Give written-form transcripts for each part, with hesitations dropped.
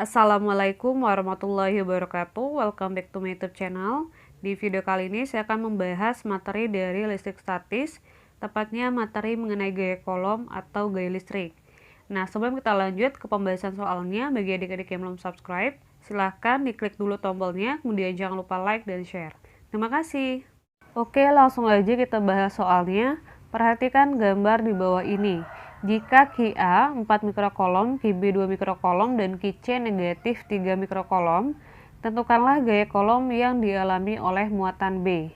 Assalamualaikum warahmatullahi wabarakatuh. Welcome back to my YouTube channel. Di video kali ini saya akan membahas materi dari listrik statis, tepatnya materi mengenai gaya kolom atau gaya listrik. Nah, sebelum kita lanjut ke pembahasan soalnya, bagi adik-adik yang belum subscribe, silahkan diklik dulu tombolnya, kemudian jangan lupa like dan share. Terima kasih. Oke, langsung aja kita bahas soalnya. Perhatikan gambar di bawah ini. Jika Qi-A 4 mikrokolom, Qi-B 2 mikrokolom, dan Qi-C negatif 3 mikrokolom, tentukanlah gaya kolom yang dialami oleh muatan B.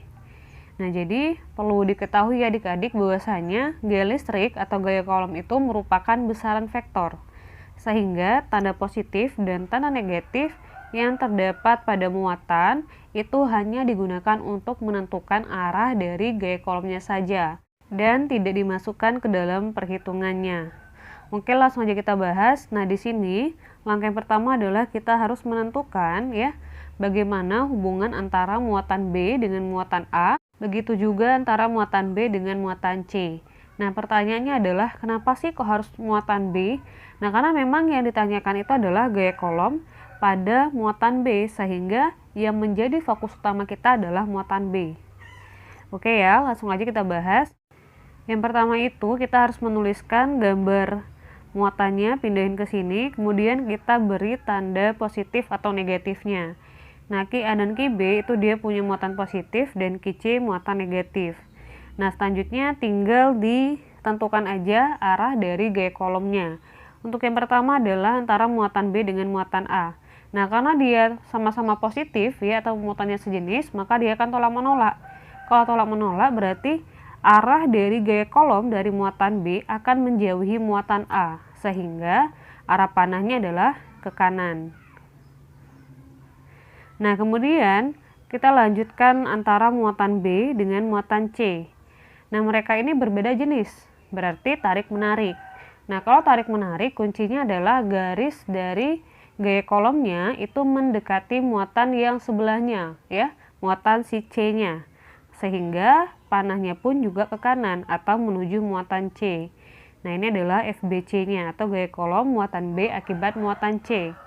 Nah, jadi perlu diketahui ya adik-adik bahwasanya gaya listrik atau gaya kolom itu merupakan besaran vektor. Sehingga tanda positif dan tanda negatif yang terdapat pada muatan itu hanya digunakan untuk menentukan arah dari gaya kolomnya saja dan tidak dimasukkan ke dalam perhitungannya. Oke, langsung aja kita bahas. Nah, di sini langkah yang pertama adalah kita harus menentukan ya bagaimana hubungan antara muatan B dengan muatan A, begitu juga antara muatan B dengan muatan C. Nah, pertanyaannya adalah kenapa sih kok harus muatan B? Nah, karena memang yang ditanyakan itu adalah gaya kolom pada muatan B, sehingga yang menjadi fokus utama kita adalah muatan B. Oke ya, langsung aja kita bahas. Yang pertama itu kita harus menuliskan gambar muatannya, pindahin ke sini, kemudian kita beri tanda positif atau negatifnya. Nah, Qi A dan Qi B itu dia punya muatan positif dan Qi C muatan negatif. Nah, selanjutnya tinggal ditentukan aja arah dari gaya kolomnya. Untuk yang pertama adalah antara muatan B dengan muatan A. Nah, karena dia sama-sama positif ya atau muatannya sejenis, maka dia akan tolak menolak. Kalau tolak menolak berarti arah dari gaya kolom dari muatan B akan menjauhi muatan A, sehingga arah panahnya adalah ke kanan. Nah, kemudian kita lanjutkan antara muatan B dengan muatan C. Nah, mereka ini berbeda jenis, berarti tarik-menarik. Nah, kalau tarik-menarik kuncinya adalah garis dari gaya kolomnya itu mendekati muatan yang sebelahnya, ya, muatan si C-nya. Sehingga panahnya pun juga ke kanan atau menuju muatan C. Nah, ini adalah FBC-nya atau gaya kolom muatan B akibat muatan C.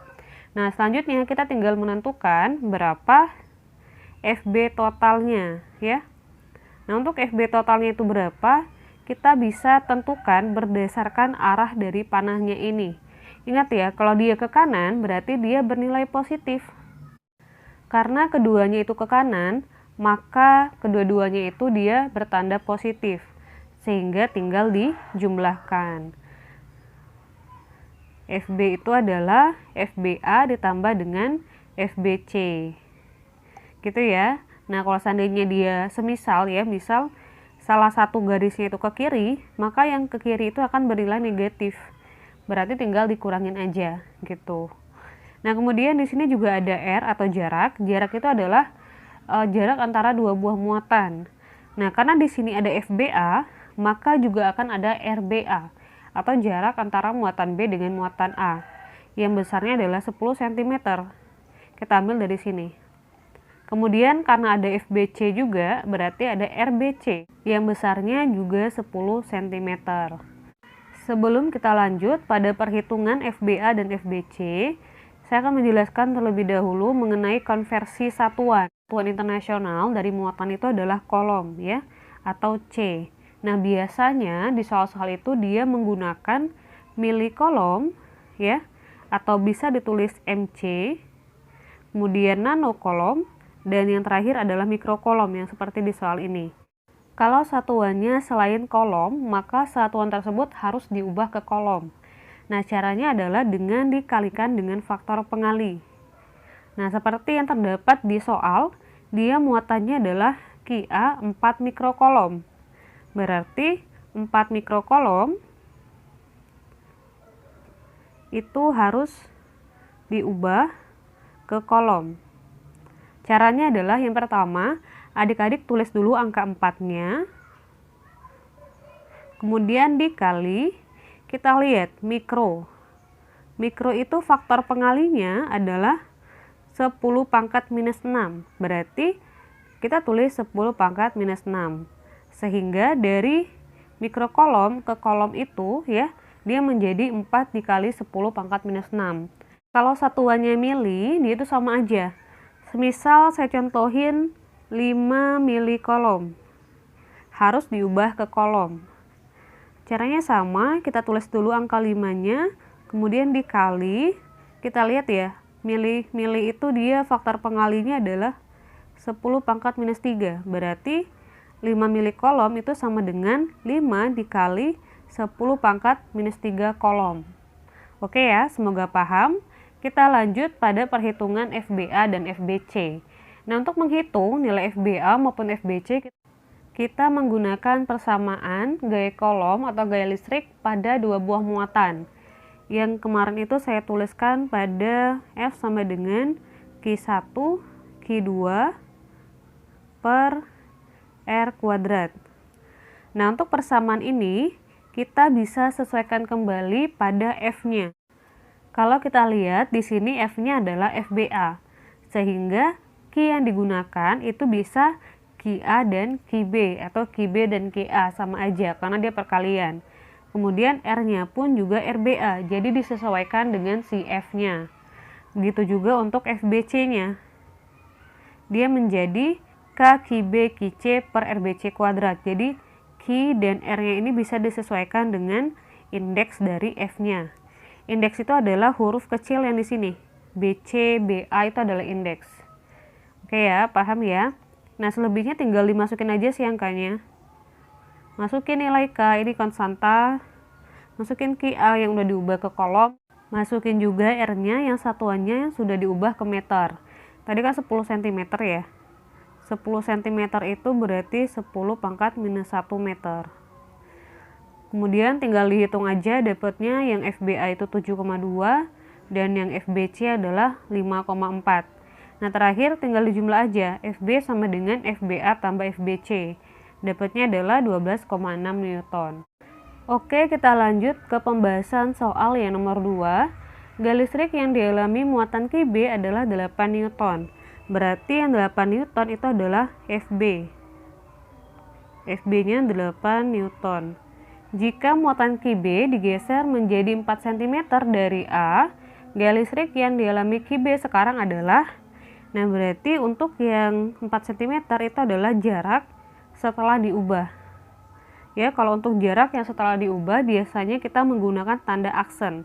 Nah, selanjutnya kita tinggal menentukan berapa FB totalnya, ya. Nah, untuk FB totalnya itu berapa, kita bisa tentukan berdasarkan arah dari panahnya ini. Ingat ya, kalau dia ke kanan berarti dia bernilai positif. Karena keduanya itu ke kanan, maka kedua-duanya itu dia bertanda positif. Sehingga tinggal dijumlahkan. FB itu adalah FBA ditambah dengan FBC. Gitu ya. Nah, kalau seandainya dia semisal ya, misal salah satu garisnya itu ke kiri, maka yang ke kiri itu akan bernilai negatif. Berarti tinggal dikurangin aja gitu. Nah, kemudian di sini juga ada R atau jarak. Jarak itu adalah jarak antara dua buah muatan. Nah, karena di sini ada FBA, maka juga akan ada RBA atau jarak antara muatan B dengan muatan A. Yang besarnya adalah 10 cm. Kita ambil dari sini. Kemudian karena ada FBC juga, berarti ada RBC yang besarnya juga 10 cm. Sebelum kita lanjut pada perhitungan FBA dan FBC, saya akan menjelaskan terlebih dahulu mengenai konversi satuan. Satuan internasional dari muatan itu adalah kolom ya, atau C. Nah, biasanya di soal-soal itu dia menggunakan milikolom ya, atau bisa ditulis MC, kemudian nanokolom, dan yang terakhir adalah mikrokolom yang seperti di soal ini. Kalau satuannya selain kolom, maka satuan tersebut harus diubah ke kolom. Nah, caranya adalah dengan dikalikan dengan faktor pengali. Nah, seperti yang terdapat di soal, dia muatannya adalah Qi-A 4 mikrokolom. Berarti 4 mikrokolom itu harus diubah ke kolom. Caranya adalah yang pertama, adik-adik tulis dulu angka 4-nya. Kemudian dikali, kita lihat mikro. Mikro itu faktor pengalinya adalah 10 pangkat minus 6. Berarti kita tulis 10 pangkat minus 6. Sehingga dari mikrokolom ke kolom itu ya, dia menjadi 4 dikali 10 pangkat minus 6. Kalau satuannya mili, dia itu sama aja. Semisal saya contohin 5 mili kolom, harus diubah ke kolom. Caranya sama, kita tulis dulu angka 5-nya, kemudian dikali, kita lihat ya, mili itu dia faktor pengalinya adalah 10 pangkat minus 3, berarti 5 mili kolom itu sama dengan 5 dikali 10 pangkat minus 3 kolom. Oke ya, semoga paham. Kita lanjut pada perhitungan FBA dan FBC. Nah, untuk menghitung nilai FBA maupun FBC, kita menggunakan persamaan gaya kolom atau gaya listrik pada dua buah muatan. Yang kemarin itu saya tuliskan pada F sama dengan Q1, Q2 per R kuadrat. Nah, untuk persamaan ini, kita bisa sesuaikan kembali pada F-nya. Kalau kita lihat di sini F-nya adalah FBA, sehingga Q yang digunakan itu bisa QA dan QB atau QB dan QA sama aja karena dia perkalian. Kemudian R-nya pun juga RBA, jadi disesuaikan dengan si F-nya. Begitu juga untuk FBC-nya. Dia menjadi K QB QC per RBC kuadrat. Jadi Q dan R-nya ini bisa disesuaikan dengan indeks dari F-nya. Indeks itu adalah huruf kecil yang di sini. BC, BA itu adalah indeks. Oke ya, paham ya? Nah, selebihnya tinggal dimasukin aja sih angkanya. Masukin nilai K, ini konstanta. Masukin QA yang udah diubah ke kolom. Masukin juga R-nya yang satuannya yang sudah diubah ke meter. Tadi kan 10 cm ya. 10 cm itu berarti 10 pangkat minus 1 meter. Kemudian tinggal dihitung aja dapatnya yang FBA itu 7,2 dan yang FBC adalah 5,4. Nah, terakhir tinggal dijumlah aja, FB sama dengan FBA tambah FBC. Dapatnya adalah 12,6 Newton. Oke, kita lanjut ke pembahasan soal yang nomor 2. Gaya listrik yang dialami muatan QB adalah 8 Newton. Berarti yang 8 Newton itu adalah FB. FB-nya 8 Newton. Jika muatan QB digeser menjadi 4 cm dari A, gaya listrik yang dialami QB sekarang adalah, nah berarti untuk yang 4 cm itu adalah jarak setelah diubah. Ya, kalau untuk jarak yang setelah diubah biasanya kita menggunakan tanda aksen.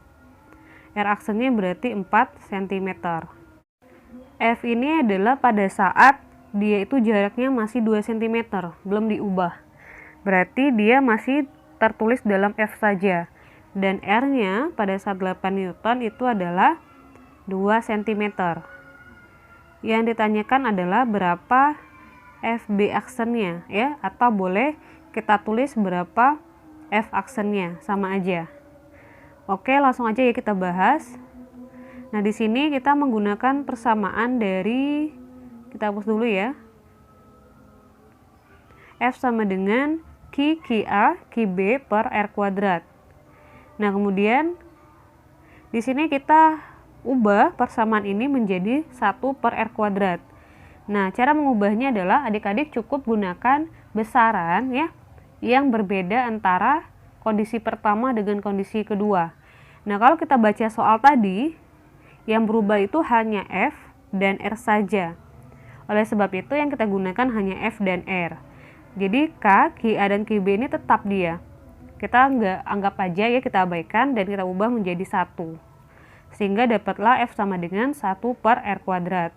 R aksennya berarti 4 cm. F ini adalah pada saat dia itu jaraknya masih 2 cm, belum diubah. Berarti dia masih tertulis dalam F saja. Dan R-nya pada saat 8 Newton itu adalah 2 cm. Yang ditanyakan adalah berapa FB aksennya ya, atau boleh kita tulis berapa F aksennya, sama aja. Oke, langsung aja ya kita bahas. Nah, di sini kita menggunakan persamaan dari, kita hapus dulu ya. F sama dengan Q QA QB per R kuadrat. Nah, kemudian di sini kita ubah persamaan ini menjadi 1 per R kuadrat. Nah, cara mengubahnya adalah adik-adik cukup gunakan besaran ya yang berbeda antara kondisi pertama dengan kondisi kedua. Nah, kalau kita baca soal tadi, yang berubah itu hanya F dan R saja. Oleh sebab itu yang kita gunakan hanya F dan R. Jadi K, QA dan QB ini tetap dia. Kita nggak anggap aja ya, kita abaikan dan kita ubah menjadi 1. Sehingga dapatlah F sama dengan 1 per R kuadrat.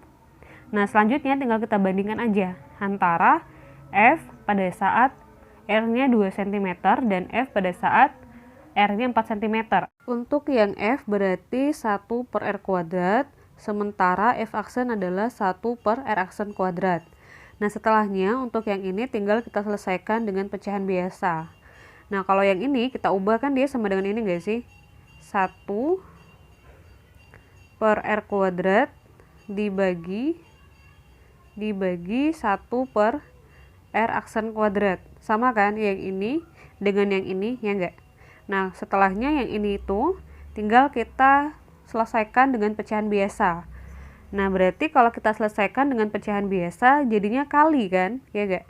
Nah, selanjutnya tinggal kita bandingkan aja antara F pada saat R-nya 2 cm dan F pada saat R-nya 4 cm. Untuk yang F berarti 1 per R kuadrat, sementara F aksen adalah 1 per R aksen kuadrat. Nah, setelahnya untuk yang ini tinggal kita selesaikan dengan pecahan biasa. Nah, kalau yang ini kita ubah kan dia sama dengan ini nggak sih? 1 per R kuadrat dibagi 1 per R aksen kuadrat. Sama kan yang ini dengan yang ini, ya enggak? Nah, setelahnya yang ini itu tinggal kita selesaikan dengan pecahan biasa. Nah, berarti kalau kita selesaikan dengan pecahan biasa jadinya kali kan, ya enggak?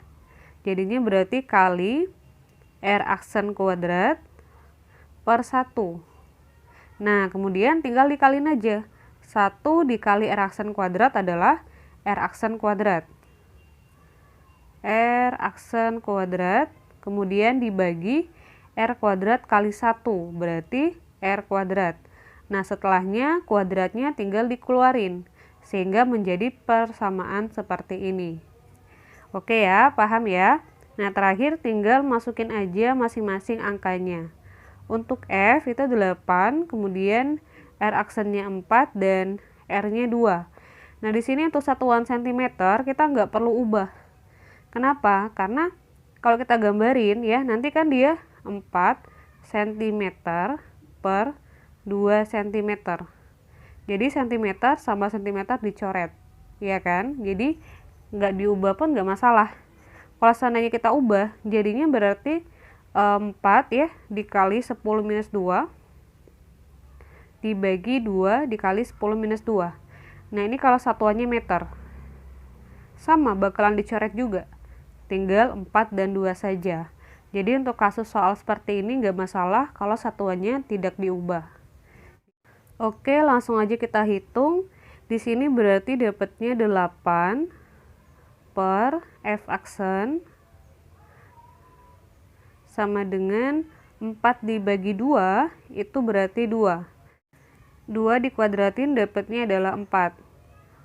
Jadinya berarti kali R aksen kuadrat per 1. Nah, kemudian tinggal dikaliin aja. 1 dikali R aksen kuadrat adalah R aksen kuadrat. R aksen kuadrat, kemudian dibagi R kuadrat kali 1, berarti R kuadrat. Nah, setelahnya kuadratnya tinggal dikeluarin, sehingga menjadi persamaan seperti ini. Oke ya, paham ya? Nah, terakhir tinggal masukin aja masing-masing angkanya. Untuk F itu 8, kemudian R aksennya 4 dan R-nya 2. Nah, di sini untuk satuan cm kita nggak perlu ubah. Kenapa? Karena kalau kita gambarin ya, nanti kan dia 4 cm per 2 cm. Jadi cm sama cm dicoret, ya kan? Jadi nggak diubah pun nggak masalah. Kalau seandainya kita ubah, jadinya berarti 4 ya dikali 10 minus 2 dibagi 2 dikali 10 minus 2. Nah, ini kalau satuannya meter. Sama, bakalan dicoret juga. Tinggal 4 dan 2 saja. Jadi untuk kasus soal seperti ini nggak masalah kalau satuannya tidak diubah. Oke, langsung aja kita hitung. Di sini berarti dapatnya 8 per F aksen sama dengan 4 dibagi 2, itu berarti 2. 2 dikuadratin dapatnya adalah 4.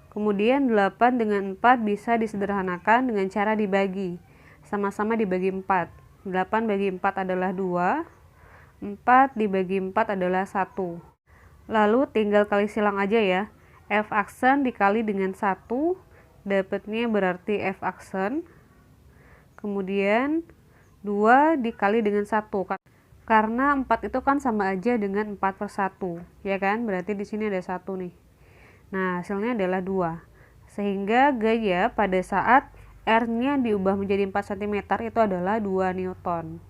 Kemudian 8 dengan 4 bisa disederhanakan dengan cara dibagi. Sama-sama dibagi 4. 8 bagi 4 adalah 2. 4 dibagi 4 adalah 1. Lalu tinggal kali silang aja ya. F aksen dikali dengan 1, dapatnya berarti F aksen. Kemudian 2 dikali dengan 1. Karena 4 itu kan sama aja dengan 4 per 1. Ya kan? Berarti di sini ada 1 nih. Nah, hasilnya adalah 2. Sehingga gaya pada saat R-nya diubah menjadi 4 cm itu adalah 2 Newton.